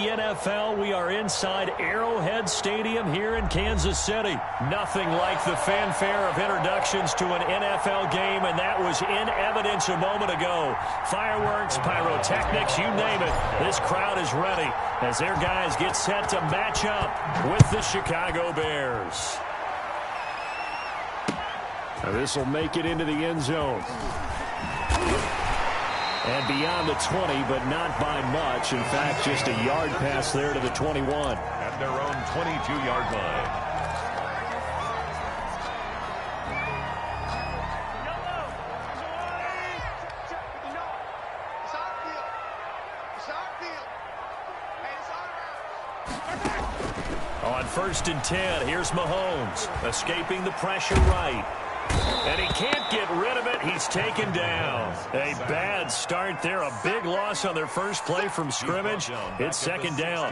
NFL. We are inside Arrowhead Stadium here in Kansas City. Nothing like the fanfare of introductions to an NFL game, and that was in evidence a moment ago. Fireworks, pyrotechnics, you name it. This crowd is ready as their guys get set to match up with the Chicago Bears. Now this will make it into the end zone. And beyond the 20, but not by much. In fact, just a yard pass there to the 21. At their own 22-yard line. On 1st and 10, here's Mahomes, escaping the pressure right. And he can't get rid of it. He's taken down. A bad start there. A big loss on their first play from scrimmage. It's 2nd down.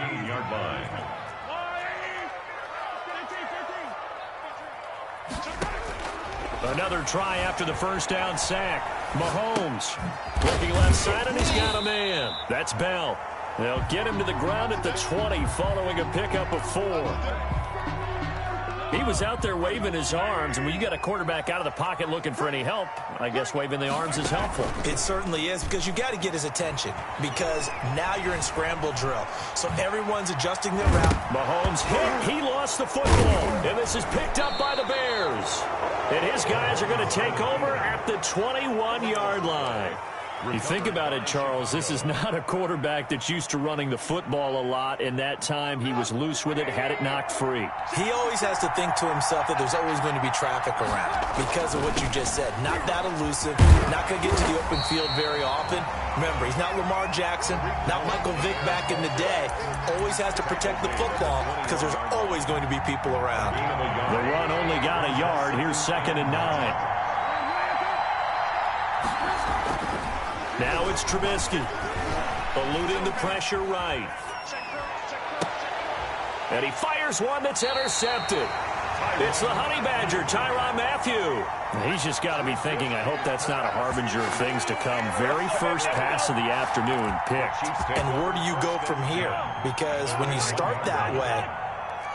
Another try after the first down sack. Mahomes looking left side, and he's got a man. That's Bell. They'll get him to the ground at the 20 following a pickup of 4. He was out there waving his arms, and when you got a quarterback out of the pocket looking for any help, I guess waving the arms is helpful. It certainly is, because you got to get his attention, because now you're in scramble drill. So everyone's adjusting their route. Mahomes hit. He lost the football, and this is picked up by the Bears. And his guys are going to take over at the 21-yard line. You think about it, Charles, this is not a quarterback that's used to running the football a lot, and that time he was loose with it, had it knocked free. He always has to think to himself that there's always going to be traffic around because of what you just said. Not that elusive, not going to get to the open field very often. Remember, he's not Lamar Jackson, not Michael Vick back in the day. Always has to protect the football because there's always going to be people around. The run only got a yard. Here's 2nd and 9. Now it's Trubisky, eluding the pressure right. And he fires one that's intercepted. It's the Honey Badger, Tyrann Mathieu. He's just got to be thinking, I hope that's not a harbinger of things to come. Very first pass of the afternoon picked. And where do you go from here? Because when you start that way,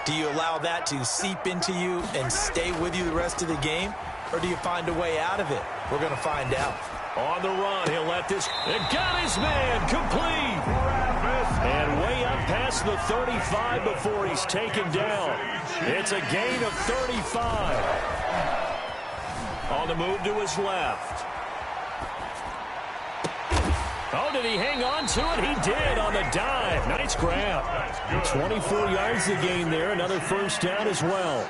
do you allow that to seep into you and stay with you the rest of the game? Or do you find a way out of it? We're going to find out. On the run, he'll let this, and got his man, complete. And way up past the 35 before he's taken down. It's a gain of 35. On the move to his left. Oh, did he hang on to it? He did on the dive. Nice grab. 24 yards to gain there. Another first down as well.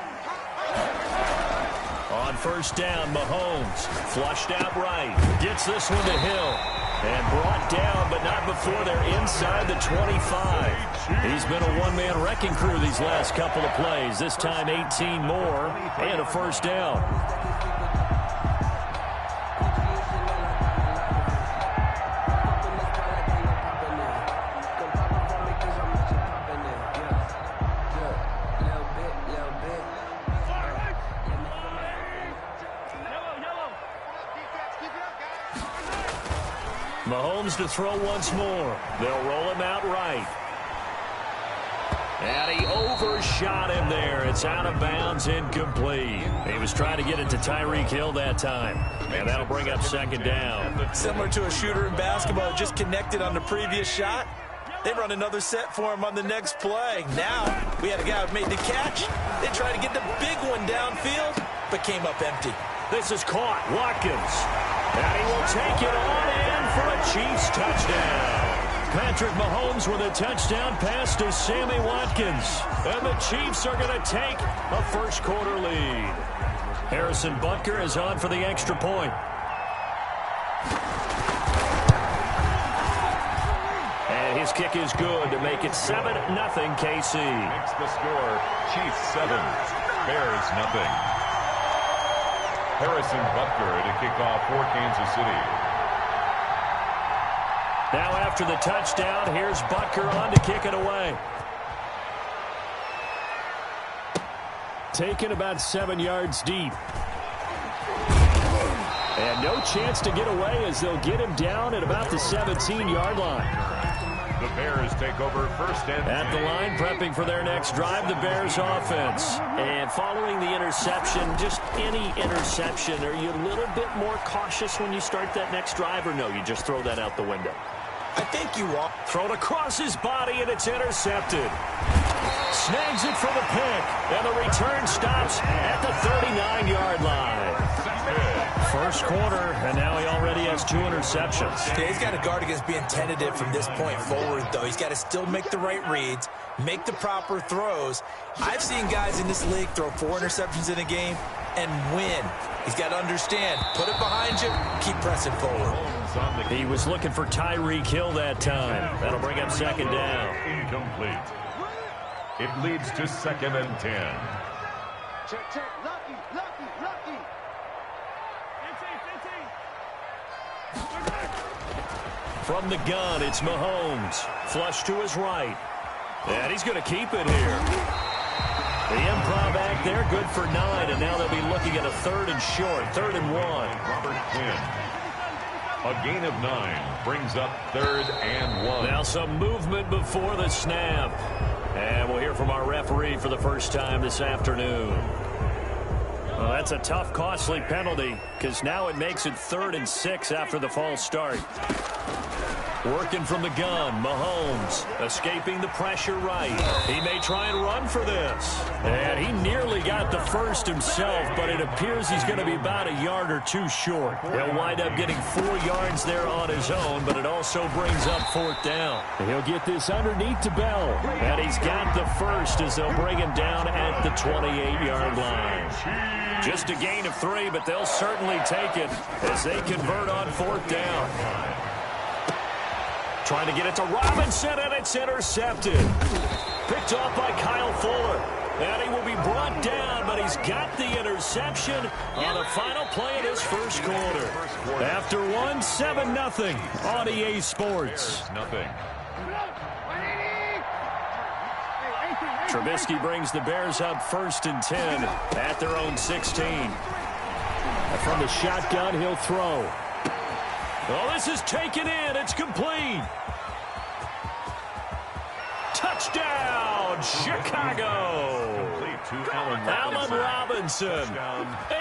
On 1st down, Mahomes flushed out right. Gets this one to Hill. And brought down, but not before they're inside the 25. He's been a one-man wrecking crew these last couple of plays. This time 18 more and a first down. Mahomes to throw once more. They'll roll him out right. And he overshot him there. It's out of bounds, incomplete. He was trying to get it to Tyreek Hill that time. And that'll bring up 2nd down. Similar to a shooter in basketball, just connected on the previous shot. They run another set for him on the next play. Now, we had a guy who made the catch. They tried to get the big one downfield, but came up empty. This is caught. Watkins. And he will take it on in for a Chiefs touchdown. Patrick Mahomes with a touchdown pass to Sammy Watkins. And the Chiefs are going to take a first-quarter lead. Harrison Butker is on for the extra point. And his kick is good to make it 7-0 KC. Makes the score Chiefs 7, Bears nothing. Harrison Butker to kick off for Kansas City. Now after the touchdown, here's Butker on to kick it away. Taken about 7 yards deep. And no chance to get away as they'll get him down at about the 17-yard line. The Bears take over first and at the line, prepping for their next drive, the Bears offense. And following the interception, just any interception, are you a little bit more cautious when you start that next drive, or no, you just throw that out the window? I think you are. Thrown across his body, and it's intercepted. Snags it for the pick, and the return stops at the 39-yard line. First quarter, and now he already has 2 interceptions. Yeah, he's got to guard against being tentative from this point forward, though. He's got to still make the right reads, make the proper throws. I've seen guys in this league throw 4 interceptions in a game and win. He's got to understand, put it behind you, keep pressing forward. He was looking for Tyreek Hill that time. That'll bring up second down. Incomplete. It leads to 2nd and 10. Check. Lucky. From the gun, it's Mahomes. Flush to his right. And he's going to keep it here. The improv act there, good for 9, and now they'll be looking at a 3rd and short, 3rd and 1. Robert Quinn. A gain of 9 brings up 3rd and 1. Now some movement before the snap. And we'll hear from our referee for the first time this afternoon. Well, that's a tough, costly penalty, because now it makes it 3rd and 6 after the false start. Working from the gun, Mahomes escaping the pressure right. He may try and run for this. And he nearly got the first himself, but it appears he's going to be about a yard or 2 short. He'll wind up getting 4 yards there on his own, but it also brings up 4th down. He'll get this underneath to Bell. And he's got the first as they'll bring him down at the 28-yard line. Just a gain of 3, but they'll certainly take it as they convert on 4th down. Trying to get it to Robinson, and it's intercepted. Picked off by Kyle Fuller. And he will be brought down, but he's got the interception on the final play of this first quarter. After 7-0 on EA Sports. Trubisky brings the Bears up 1st and 10 at their own 16. And from the shotgun, he'll throw. Oh, this is taken in. It's complete. Touchdown, Chicago. Allen Robinson,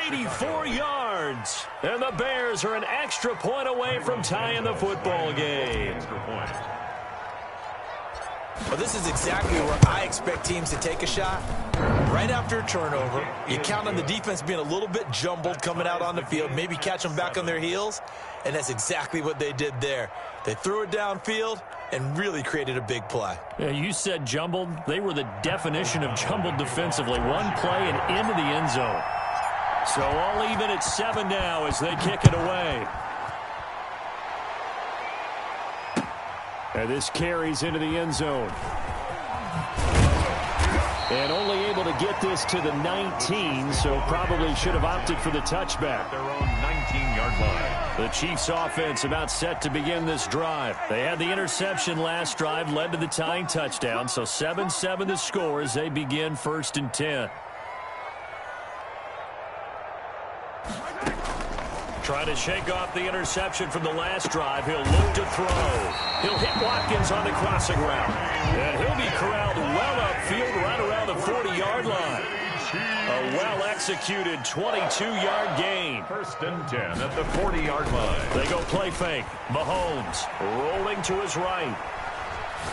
84 yards. And the Bears are an extra point away from tying the football game. Well, this is exactly where I expect teams to take a shot. Right after a turnover, you count on the defense being a little bit jumbled coming out on the field, maybe catch them back on their heels, and that's exactly what they did there. They threw it downfield and really created a big play. Yeah, you said jumbled. They were the definition of jumbled defensively. One play and into the end zone. So all even at 7 now as they kick it away. And this carries into the end zone. And only able to get this to the 19, so probably should have opted for the touchback. Their own 19-yard line. The Chiefs offense about set to begin this drive. They had the interception last drive, led to the tying touchdown, so 7-7 the score as they begin 1st and 10. Trying to shake off the interception from the last drive. He'll look to throw. He'll hit Watkins on the crossing route. And he'll be corralled well upfield right around the 40-yard line. A well-executed 22-yard gain. 1st and 10 at the 40-yard line. They go play fake. Mahomes rolling to his right.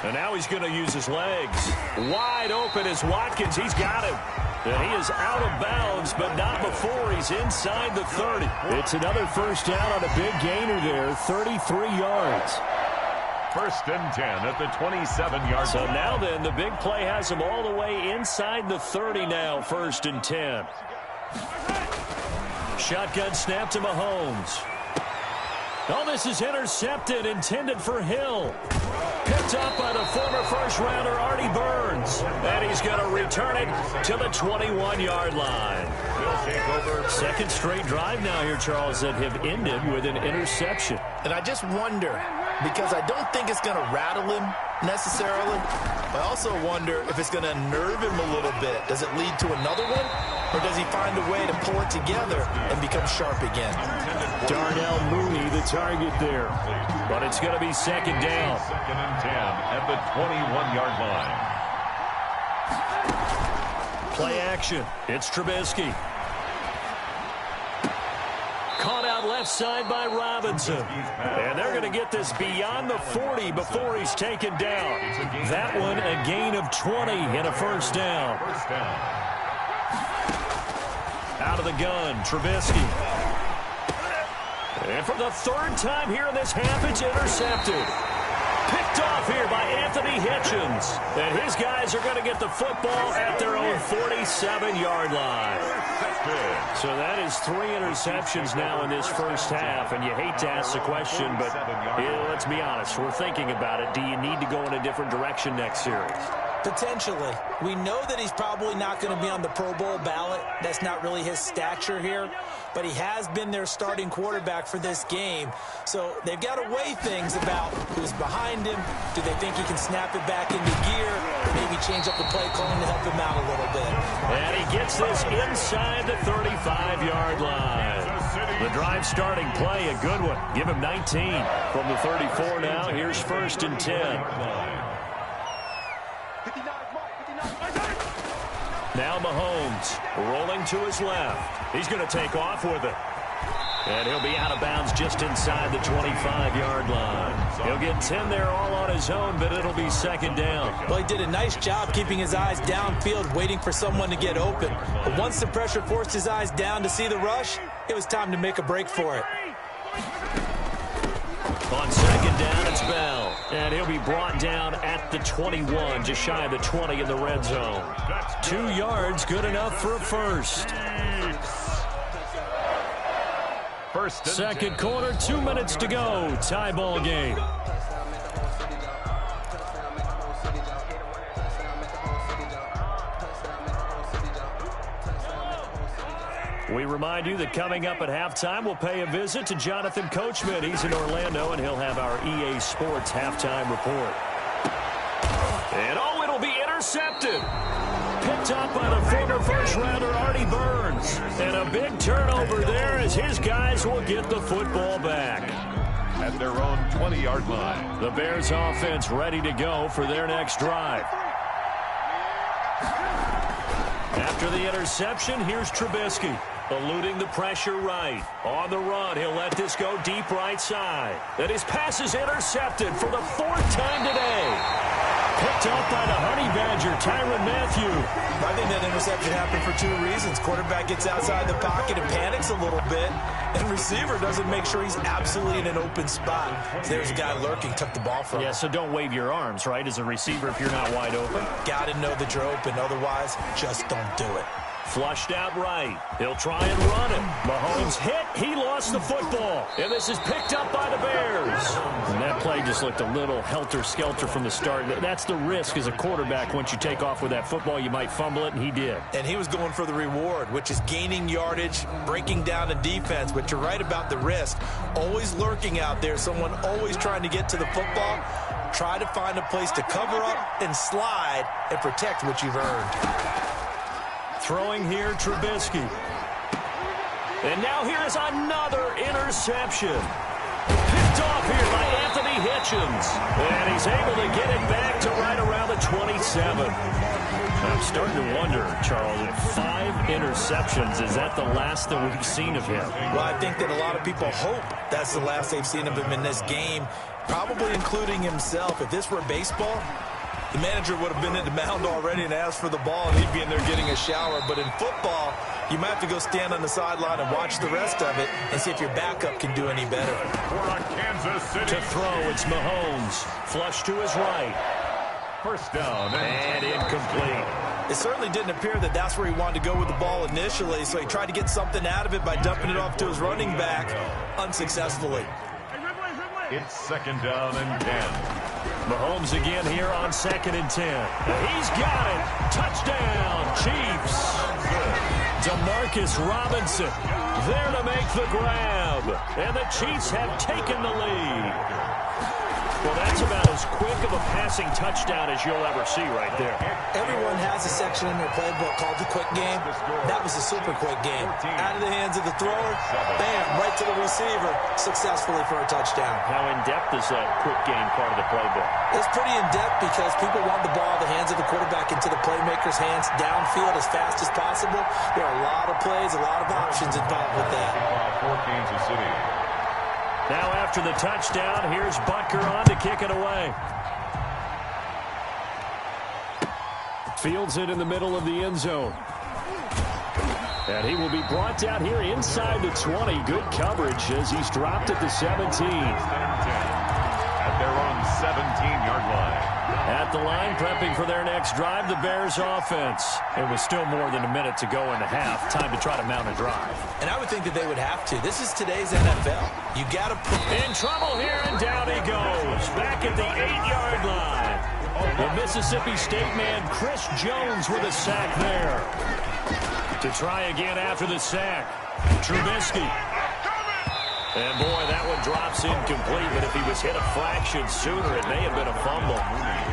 And now he's going to use his legs. Wide open is Watkins. He's got him. And he is out of bounds, but not before he's inside the 30. It's another first down on a big gainer there, 33 yards. 1st and 10 at the 27-yard So line. now then, the big play has him all the way inside the 30 now, 1st and 10. Shotgun snap to Mahomes. Oh, this is intercepted, intended for Hill. Picked up by the former first-rounder Artie Burns. And he's going to return it to the 21-yard line. Second straight drive now here, Charles, that have ended with an interception. And I just wonder, because I don't think it's going to rattle him necessarily. I also wonder if it's going to nerve him a little bit. Does it lead to another one? Or does he find a way to pull it together and become sharp again? Darnell Mooney, the target there. But it's going to be second down. Second and 10 at the 21-yard line. Play action. It's Trubisky. Caught out left side by Robinson. And they're going to get this beyond the 40 before he's taken down. That one a gain of 20 and a first down. Out of the gun, Trubisky. And for the third time here in this half, it's intercepted. Picked off here by Anthony Hitchens. And his guys are going to get the football at their own 47-yard line. So that is 3 interceptions now in this first half. And you hate to ask the question, but let's be honest. We're thinking about it. Do you need to go in a different direction next series? Potentially. We know that he's probably not going to be on the Pro Bowl ballot. That's not really his stature here. But he has been their starting quarterback for this game. So they've got to weigh things about who's behind him. Do they think he can snap it back into gear? Maybe change up the play calling to help him out a little bit. And he gets this inside the 35-yard line. The drive starting play, a good one. Give him 19 from the 34 now. Here's first and 10. Now Mahomes rolling to his left. He's going to take off with it. And he'll be out of bounds just inside the 25-yard line. He'll get 10 there all on his own, but it'll be second down. Well, he did a nice job keeping his eyes downfield, waiting for someone to get open. But once the pressure forced his eyes down to see the rush, it was time to make a break for it. On second down, it's Bell. And he'll be brought down at the 21, just shy of the 20 in the red zone. 2 yards, good enough for a first. Second quarter, 2 minutes to go. Tie ball game. We remind you that coming up at halftime, we'll pay a visit to Jonathan Coachman. He's in Orlando, and he'll have our EA Sports halftime report. And oh, it'll be intercepted. Picked up by the former first-rounder Artie Burns. And a big turnover there as his guys will get the football back. At their own 20-yard line. The Bears offense ready to go for their next drive. After the interception, here's Trubisky. Eluding the pressure right. On the run, he'll let this go deep right side. And his pass is intercepted for the 4th time today. Picked up by the Honey Badger, Tyrann Mathieu. I think that interception happened for 2 reasons. Quarterback gets outside the pocket and panics a little bit. And receiver doesn't make sure he's absolutely in an open spot. So there's a guy lurking, took the ball from him. Yeah, so don't wave your arms, right, as a receiver if you're not wide open. Got to know that you're open. Otherwise, just don't do it. Flushed out right. He'll try and run it. Mahomes hit. He lost the football. And this is picked up by the Bears. And that play just looked a little helter-skelter from the start. That's the risk as a quarterback. Once you take off with that football, you might fumble it, and he did. And he was going for the reward, which is gaining yardage, breaking down the defense. But you're right about the risk. Always lurking out there. Someone always trying to get to the football. Try to find a place to cover up and slide and protect what you've earned. Throwing here, Trubisky. And now here is another interception. Picked off here by Anthony Hitchens. And he's able to get it back to right around the 27. I'm starting to wonder, Charles, if 5 interceptions, is that the last that we've seen of him? Well, I think that a lot of people hope that's the last they've seen of him in this game, probably including himself. If this were baseball, the manager would have been in the mound already and asked for the ball, and he'd be in there getting a shower. But in football, you might have to go stand on the sideline and watch the rest of it and see if your backup can do any better. For Kansas City. To throw, it's Mahomes. Flush to his right. First down and incomplete. It certainly didn't appear that that's where he wanted to go with the ball initially, so he tried to get something out of it by dumping it off to his running back unsuccessfully. It's second down and 10. Mahomes again here on second and 10. He's got it. Touchdown, Chiefs. Demarcus Robinson there to make the grab. And the Chiefs have taken the lead. Well, that's about as quick of a passing touchdown as you'll ever see right there. Everyone has a section in their playbook called the quick game. That was a super quick game. Out of the hands of the thrower, bam, right to the receiver, successfully for a touchdown. How in-depth is that quick game part of the playbook? It's pretty in-depth because people want the ball in the hands of the quarterback into the playmaker's hands downfield as fast as possible. There are a lot of plays, a lot of options involved with that. For Kansas City. Now after the touchdown, here's Butker on to kick it away. Fields it in the middle of the end zone. And he will be brought down here inside the 20. Good coverage as he's dropped at the 17. At their own 17-yard line. At the line, prepping for their next drive, the Bears offense. It was still more than a minute to go in the half. Time to try to mount a drive. And I would think that they would have to. This is today's NFL. You got to put in trouble here, and down he goes. Back at the 8-yard line. The Mississippi State man, Chris Jones, with a sack there. To try again after the sack. Trubisky. And, boy, that one drops incomplete, but if he was hit a fraction sooner, it may have been a fumble.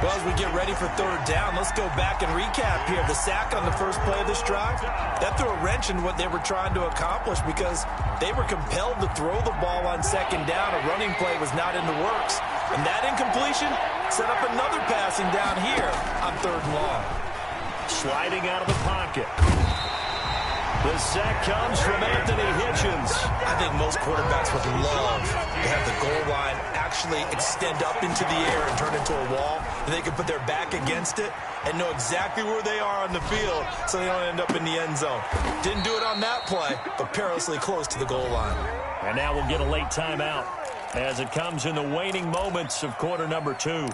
Well, as we get ready for third down, let's go back and recap here. The sack on the first play of this drive, that threw a wrench in what they were trying to accomplish because they were compelled to throw the ball on second down. A running play was not in the works. And that incompletion set up another passing down here on third and long. Sliding out of the pocket. The sack comes from Anthony Hitchens. I think most quarterbacks would love to have the goal line actually extend up into the air and turn into a wall. And they can put their back against it and know exactly where they are on the field so they don't end up in the end zone. Didn't do it on that play, but perilously close to the goal line. And now we'll get a late timeout as it comes in the waning moments of quarter number 2.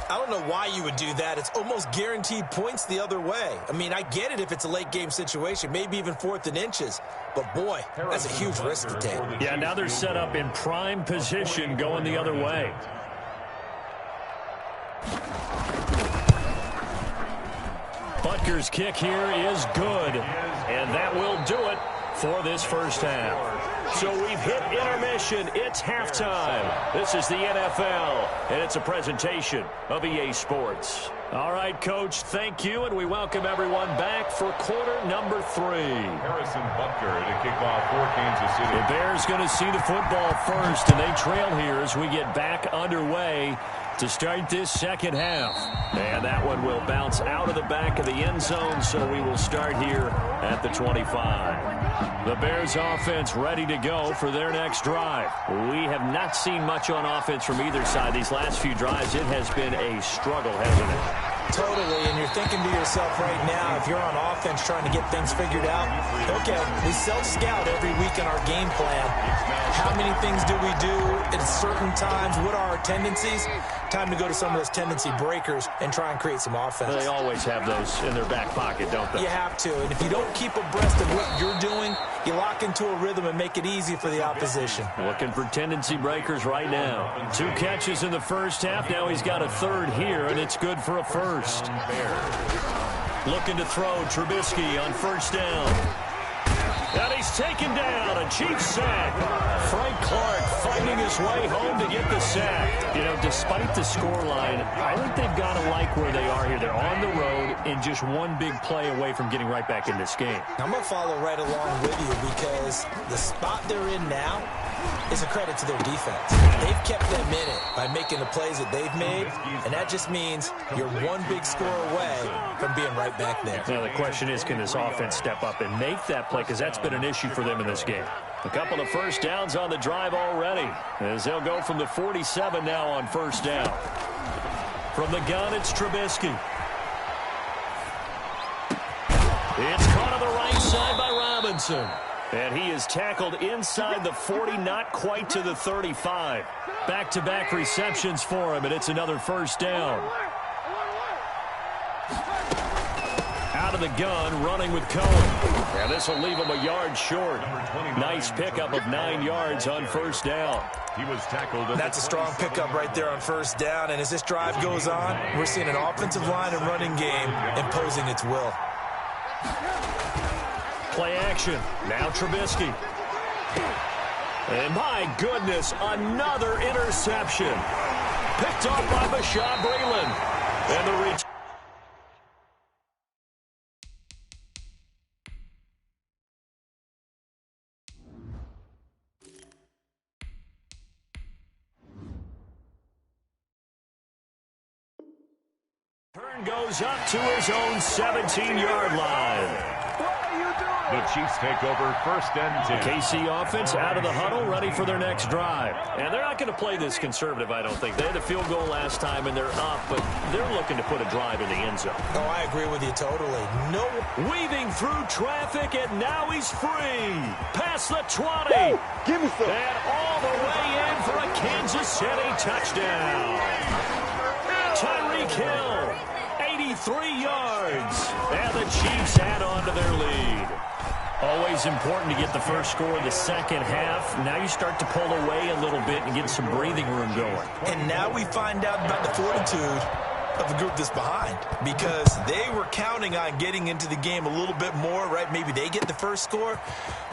I don't know why you would do that. It's almost guaranteed points the other way. I mean, I get it if it's a late game situation, maybe even 4th and inches. But, boy, that's a huge risk to take. Yeah, now they're set up in prime position going the other way. Butker's kick here is good. And that will do it for this first half. So we've hit intermission. It's halftime. This is the NFL, and it's a presentation of EA Sports. All right, Coach, thank you, and we welcome everyone back for quarter number 3. Harrison Butker to kick off for Kansas City. The Bears going to see the football first, and they trail here as we get back underway to start this second half. And that one will bounce out of the back of the end zone, so we will start here at the 25. The Bears offense ready to go for their next drive. We have not seen much on offense from either side these last few drives. It has been a struggle, hasn't it? Totally, and you're thinking to yourself right now, if you're on offense trying to get things figured out, okay, we self-scout every week in our game plan. How many things do we do at certain times? What are our tendencies? Time to go to some of those tendency breakers and try and create some offense. They always have those in their back pocket, don't they? You have to, and if you don't keep abreast of what you're doing, you lock into a rhythm and make it easy for the opposition. Looking for tendency breakers right now. 2 catches in the first half. Now he's got a third here, and it's good for a first. Looking to throw Trubisky on first down. And he's taken down. A Chiefs sack. Frank Clark fighting his way home to get the sack. You know, despite the scoreline, I think they've got to like where they are here. They're on the road and just one big play away from getting right back in this game. I'm going to follow right along with you because the spot they're in now is a credit to their defense. They've kept them in it by making the plays that they've made, and that just means you're one big score away from being right back there. Now, the question is, can this offense step up and make that play? Because that's been an issue for them in this game. A couple of first downs on the drive already, as they'll go from the 47 now on first down. From the gun, it's Trubisky. It's caught on the right side by Robinson. And he is tackled inside the 40, not quite to the 35. Back-to-back receptions for him, and it's another first down. Out of the gun, running with Cohen. And this will leave him a yard short. Nice pickup of 9 yards on first down. He was tackled. That's a strong pickup right there on first down. And as this drive goes on, we're seeing an offensive line and running game imposing its will. Play action. Now Trubisky. And my goodness, another interception. Picked off by Bashaud Breeland. And the reach. Turn goes up to his own 17-yard line. The Chiefs take over first and 10. KC offense out of the huddle, ready for their next drive. And they're not going to play this conservative, I don't think. They had a field goal last time, and they're up, but they're looking to put a drive in the end zone. Oh, I agree with you totally. No. Weaving through traffic, and now he's free. Past the 20. Give me some. And all the way in for a Kansas City touchdown. Tyreek Hill, 83 yards. And the Chiefs add on to their lead. Always important to get the first score in the second half. Now you start to pull away a little bit and get some breathing room going. And now we find out about the fortitude of the group that's behind, because they were counting on getting into the game a little bit more, right? Maybe they get the first score.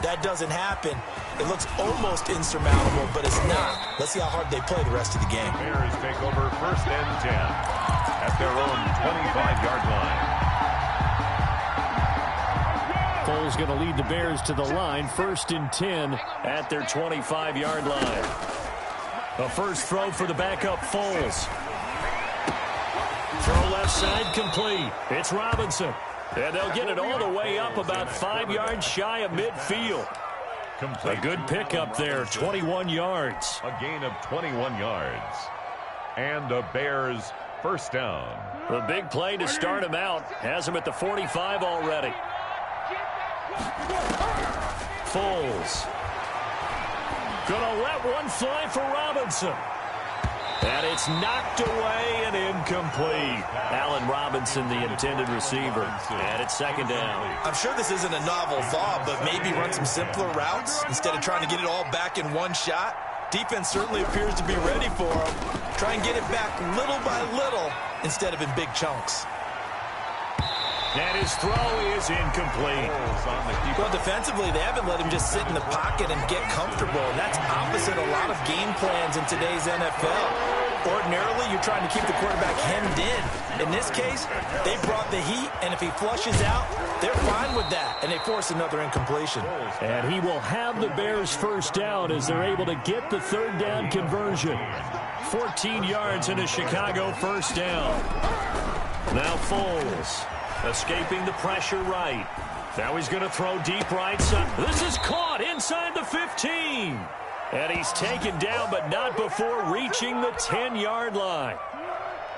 That doesn't happen. It looks almost insurmountable, but it's not. Let's see how hard they play the rest of the game. Bears take over first and 10 at their own 25-yard line. Foles going to lead the Bears to the line, first and 10 at their 25-yard line. A first throw for the backup Foles. Throw left side complete. It's Robinson. And they'll get it all the way up about 5 yards shy of midfield. A good pickup there, 21 yards. A gain of 21 yards. And the Bears first down. The big play to start him out. Has him at the 45 already. Foles. Gonna let one fly for Robinson. And it's knocked away and incomplete. Allen Robinson, the intended receiver. And it's second down. I'm sure this isn't a novel thought, but maybe run some simpler routes instead of trying to get it all back in one shot. Defense certainly appears to be ready for him. Try and get it back little by little instead of in big chunks. And his throw is incomplete. Well, defensively, they haven't let him just sit in the pocket and get comfortable. And that's opposite a lot of game plans in today's NFL. Ordinarily, you're trying to keep the quarterback hemmed in. In this case, they brought the heat, and if he flushes out, they're fine with that. And they force another incompletion. And he will have the Bears first down as they're able to get the third down conversion. 14 yards in a Chicago first down. Now Foles. Escaping the pressure right. Now he's going to throw deep right side. This is caught inside the 15. And he's taken down, but not before reaching the 10-yard line.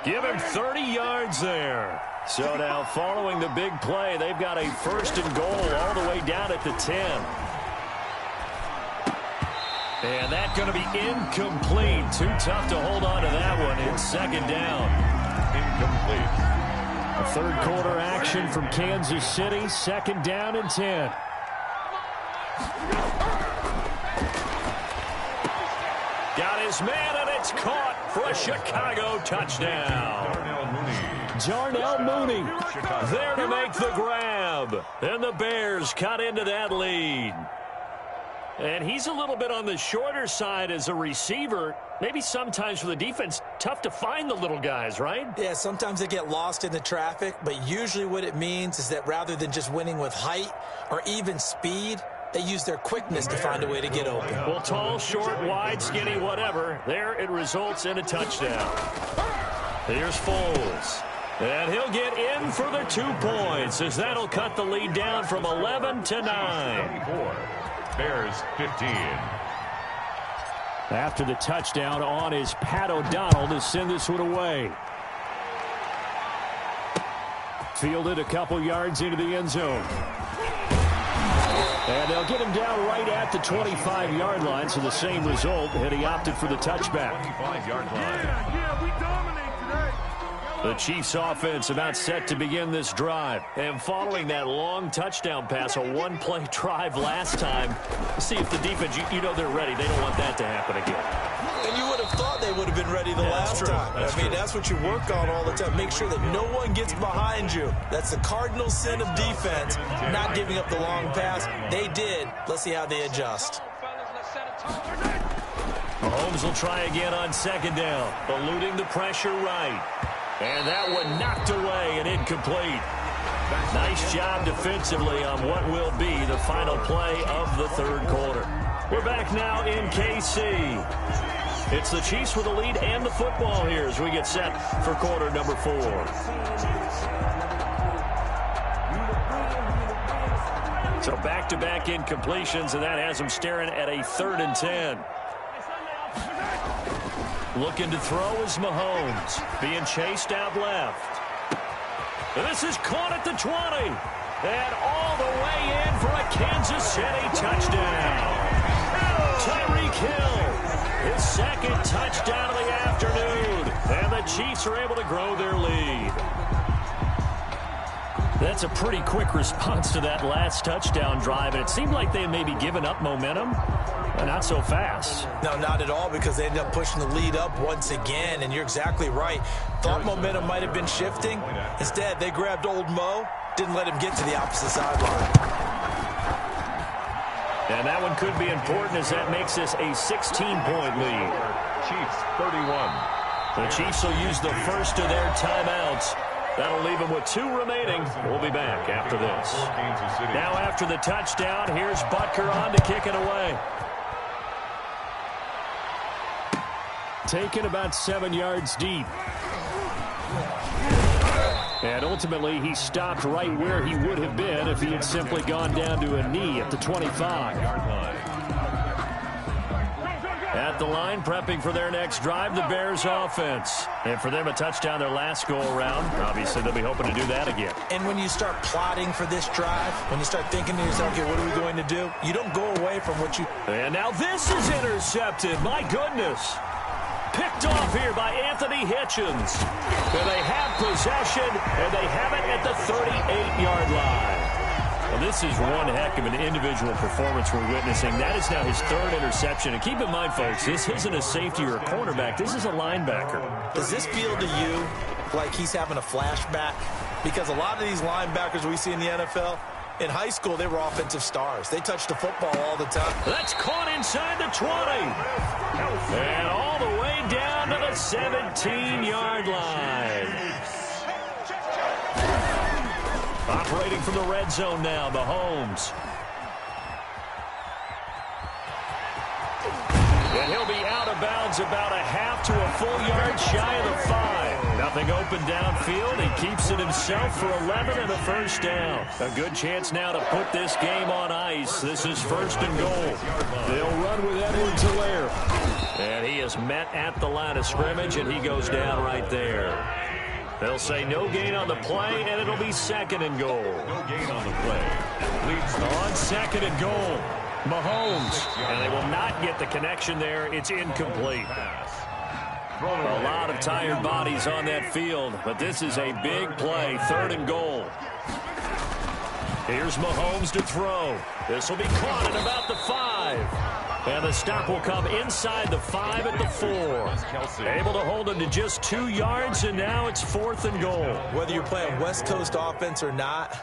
Give him 30 yards there. So now following the big play, they've got a first and goal all the way down at the 10. And that's going to be incomplete. Too tough to hold on to that one. It's second down. Incomplete. A third quarter action from Kansas City. Second down and 10. Got his man, and it's caught for a Chicago touchdown. Darnell Mooney there to make the grab. And the Bears cut into that lead. And he's a little bit on the shorter side as a receiver. Maybe sometimes for the defense, tough to find the little guys, right? Yeah, sometimes they get lost in the traffic, but usually what it means is that rather than just winning with height or even speed, they use their quickness to find a way to get open. Well, tall, short, wide, skinny, whatever. There it results in a touchdown. Here's Foles. And he'll get in for the 2 points as that'll cut the lead down from 11 to 9. Bears 15. After the touchdown on is Pat O'Donnell to send this one away. Fielded a couple yards into the end zone. And they'll get him down right at the 25-yard line, so the same result, and he opted for the touchback. 25-yard line. Yeah, we dominate today. The Chiefs offense about set to begin this drive. And following that long touchdown pass, a one-play drive last time, see if the defense, you know they're ready. They don't want that to happen again. And you would have thought they would have been ready the last time. I mean, that's what you work on all the time. Make sure that no one gets behind you. That's the cardinal sin of defense, not giving up the long pass. They did. Let's see how they adjust. Mahomes will try again on second down. Eluding the pressure right. And that one knocked away and incomplete. Nice job defensively on what will be the final play of the third quarter. We're back now in KC. It's the Chiefs with the lead and the football here as we get set for quarter number 4. So back-to-back incompletions, and that has them staring at a 3rd and 10. Looking to throw is Mahomes. Being chased out left. And this is caught at the 20. And all the way in for a Kansas City touchdown. Tyreek Hill, his 2nd touchdown of the afternoon. And the Chiefs are able to grow their lead. That's a pretty quick response to that last touchdown drive. And it seemed like they had maybe given up momentum. But not so fast. No, not at all, because they ended up pushing the lead up once again. And you're exactly right. Thought momentum might have been shifting. Instead, they grabbed old Mo. Didn't let him get to the opposite sideline. And that one could be important as that makes this a 16-point lead. Chiefs 31. The Chiefs will use the first of their timeouts. That'll leave them with 2 remaining. We'll be back after this. Now after the touchdown, here's Butker on to kick it away. Taken about 7 yards deep. And ultimately, he stopped right where he would have been if he had simply gone down to a knee at the 25. At the line, prepping for their next drive, the Bears offense. And for them, a touchdown their last go-around. Obviously, they'll be hoping to do that again. And when you start plotting for this drive, when you start thinking to yourself, okay, what are we going to do? You don't go away from what you... And now this is intercepted. My goodness. Picked off here by Anthony Hitchens. And they have possession, and they have it at the 38-yard line. Well, this is one heck of an individual performance we're witnessing. That is now his 3rd interception. And keep in mind, folks, this isn't a safety or a cornerback. This is a linebacker. Does this feel to you like he's having a flashback? Because a lot of these linebackers we see in the NFL, in high school, they were offensive stars. They touched the football all the time. That's caught inside the 20. And all the way down to the 17-yard line. Operating from the red zone now, Mahomes. And he'll be out of bounds about a half to a full yard shy of the 5. Nothing open downfield. He keeps it himself for 11 and a first down. A good chance now to put this game on ice. This is 1st and goal. They'll run with Edwards Hilaire. And he is met at the line of scrimmage, and he goes down right there. They'll say no gain on the play, and it'll be 2nd and goal. No gain on the play. Leads on 2nd and goal. Mahomes, and they will not get the connection there. It's incomplete. A lot of tired bodies on that field, but this is a big play, 3rd and goal. Here's Mahomes to throw. This will be caught at about the 5. And the stop will come inside the 5 at the 4. Able to hold him to just 2 yards, and now it's 4th and goal. Whether you're playing West Coast offense or not,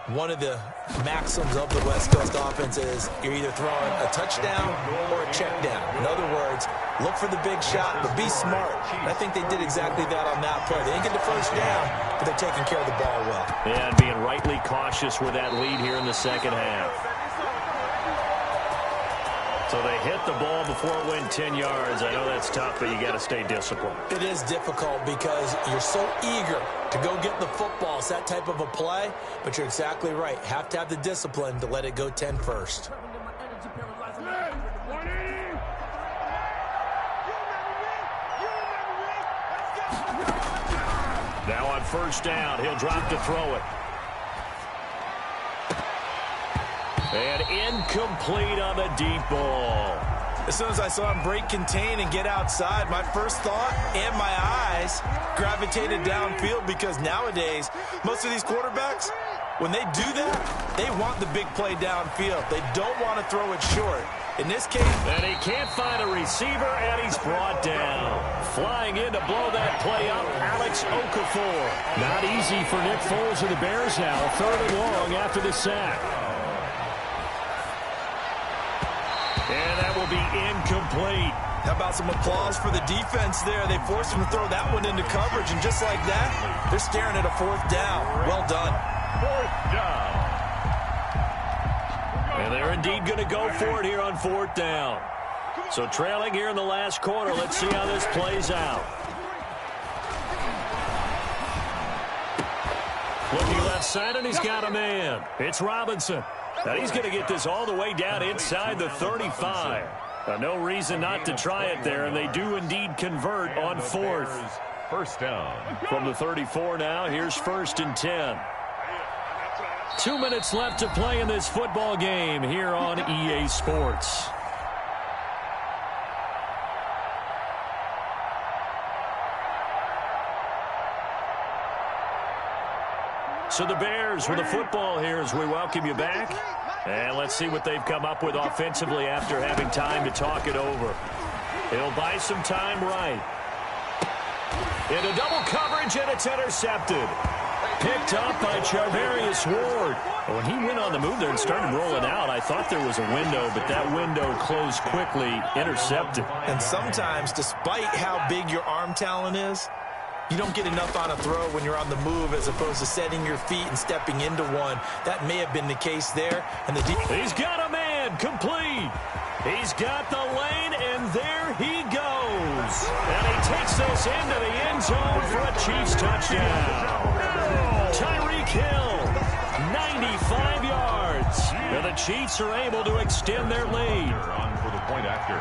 one of the maxims of the West Coast offense is you're either throwing a touchdown or a check down. In other words, look for the big shot, but be smart. And I think they did exactly that on that play. They didn't get the first down, but they're taking care of the ball well. And being rightly cautious with that lead here in the 2nd half. So they hit the ball before it went 10 yards. I know that's tough, but you got to stay disciplined. It is difficult because you're so eager to go get the football. It's that type of a play, but you're exactly right. Have to have the discipline to let it go 10 first. Now on 1st down, he'll drop to throw it. And incomplete on the deep ball. As soon as I saw him break contain and get outside, my first thought and my eyes gravitated downfield, because nowadays, most of these quarterbacks, when they do that, they want the big play downfield. They don't want to throw it short. In this case... And he can't find a receiver, and he's brought down. Flying in to blow that play up, Alex Okafor. Not easy for Nick Foles and the Bears now. 3rd and long after the sack. And that will be incomplete. How about some applause for the defense there? They forced him to throw that one into coverage, and just like that, they're staring at a 4th down. Well done. 4th down. And they're indeed going to go for it here on 4th down. So trailing here in the last quarter. Let's see how this plays out. Looking left side, and he's got a man. It's Robinson. Now he's going to get this all the way down inside the 35. No reason not to try it there, and they do indeed convert on 4th. 1st down. From the 34 now, here's 1st and 10. 2 minutes left to play in this football game here on EA Sports. So the Bears with the football here as we welcome you back. And let's see what they've come up with offensively after having time to talk it over. He'll buy some time right. Into double coverage, and it's intercepted. Picked up by Charvarius Ward. When he went on the move there and started rolling out, I thought there was a window, but that window closed quickly, intercepted. And sometimes, despite how big your arm talent is, you don't get enough on a throw when you're on the move as opposed to setting your feet and stepping into one. That may have been the case there. And he's got a man, complete. He's got the lane, and there he goes. And he takes this into the end zone for a Chiefs touchdown. Tyreek Hill, 95 yards. And the Chiefs are able to extend their lead. On for the point after.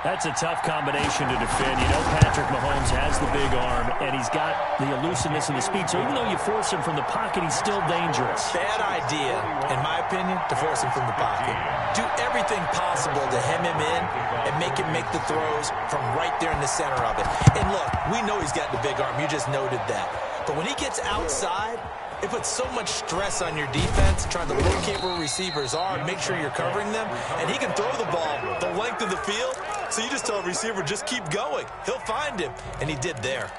That's a tough combination to defend. You know Patrick Mahomes has the big arm, and he's got the elusiveness and the speed. So even though you force him from the pocket, he's still dangerous. Bad idea, in my opinion, to force him from the pocket. Do everything possible to hem him in and make him make the throws from right there in the center of it. And look, we know he's got the big arm. You just noted that. But when he gets outside, it puts so much stress on your defense trying to locate where receivers are and make sure you're covering them. And he can throw the ball the length of the field, so you just tell a receiver, just keep going. He'll find him, and he did there.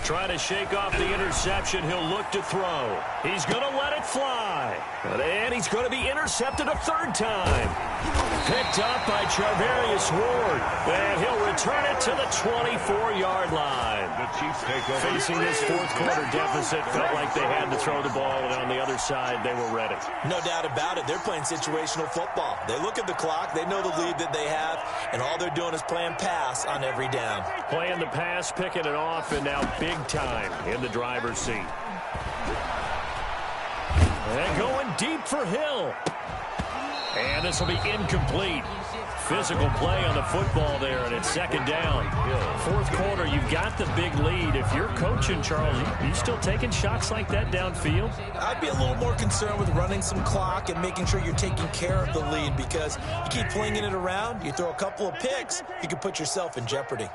Trying to shake off the interception. He'll look to throw. He's going to let it fly. And he's going to be intercepted a 3rd time. Picked up by Charvarius Ward. And he'll return it to the 24-yard line. The Chiefs take over. Facing this 4th quarter deficit, felt like they had to throw the ball, and on the other side, they were ready. No doubt about it. They're playing situational football. They look at the clock. They know the lead that they have, and all they're doing is playing pass on every down. Playing the pass, picking it off, and now big time in the driver's seat. And going deep for Hill. And this will be incomplete. Physical play on the football there, and it's 2nd down. 4th quarter, you've got the big lead. If you're coaching, Charles, you still taking shots like that downfield? I'd be a little more concerned with running some clock and making sure you're taking care of the lead, because you keep flinging it around, you throw a couple of picks, you can put yourself in jeopardy.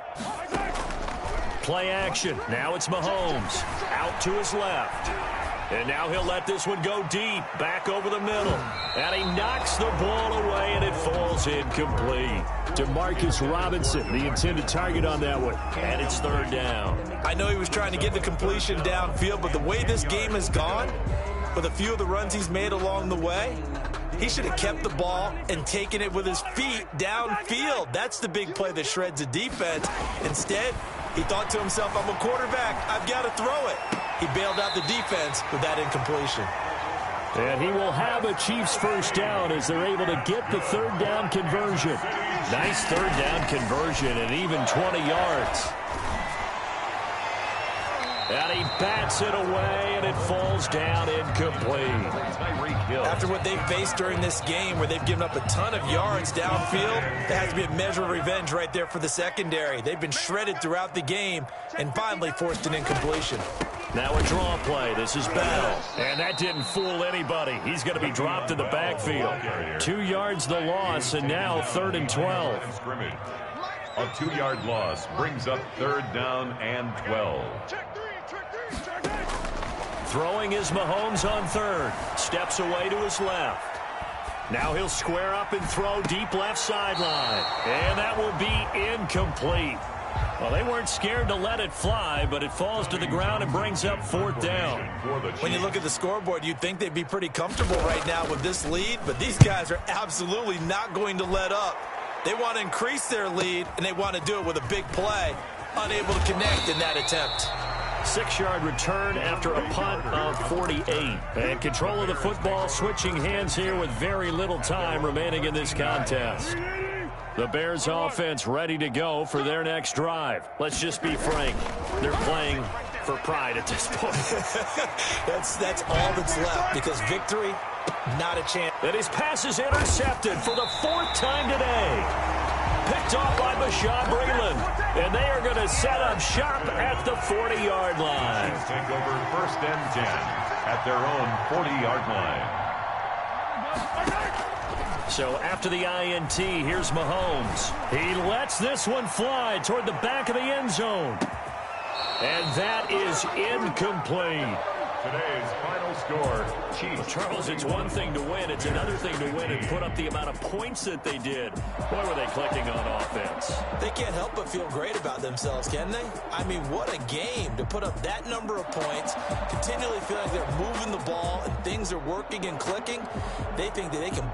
Play action. Now it's Mahomes. Out to his left. And now he'll let this one go deep. Back over the middle. And he knocks the ball away, and it falls incomplete. DeMarcus Robinson, the intended target on that one. And it's 3rd down. I know he was trying to get the completion downfield, but the way this game has gone, with a few of the runs he's made along the way, he should have kept the ball and taken it with his feet downfield. That's the big play that shreds a defense. Instead, he thought to himself, I'm a quarterback. I've got to throw it. He bailed out the defense with that incompletion. And he will have a Chiefs 1st down as they're able to get the 3rd down conversion. Nice 3rd down conversion and even 20 yards. And he bats it away, and it falls down incomplete. After what they've faced during this game, where they've given up a ton of yards downfield, there has to be a measure of revenge right there for the secondary. They've been shredded throughout the game and finally forced an incompletion. Now a draw play. This is Bell. And that didn't fool anybody. He's going to be dropped in the backfield. 2 yards the loss, and now 3rd and 12. Scrimmage. A 2-yard loss brings up 3rd down and 12. Throwing is Mahomes on 3rd. Steps away to his left. Now he'll square up and throw deep left sideline. And that will be incomplete. Well, they weren't scared to let it fly, but it falls to the ground and brings up 4th down. When you look at the scoreboard, you'd think they'd be pretty comfortable right now with this lead, but these guys are absolutely not going to let up. They want to increase their lead, and they want to do it with a big play. Unable to connect in that attempt. 6-yard return after a punt of 48. And control of the football switching hands here with very little time remaining in this contest. The Bears offense ready to go for their next drive. Let's just be frank. They're playing for pride at this point. That's all that's left, because victory, not a chance. And his pass is intercepted for the 4th time today. Picked off by Bashaud Breeland. And they are going to set up shop at the 40-yard line. Take over 1st and 10 at their own 40-yard line. So after the INT, here's Mahomes. He lets this one fly toward the back of the end zone. And that is incomplete. Today's final score, Chiefs. Well, Charles, it's one thing to win. It's another thing to win and put up the amount of points that they did. Boy, were they clicking on offense. They can't help but feel great about themselves, can they? I mean, what a game to put up that number of points, continually feel like they're moving the ball and things are working and clicking. They think that they can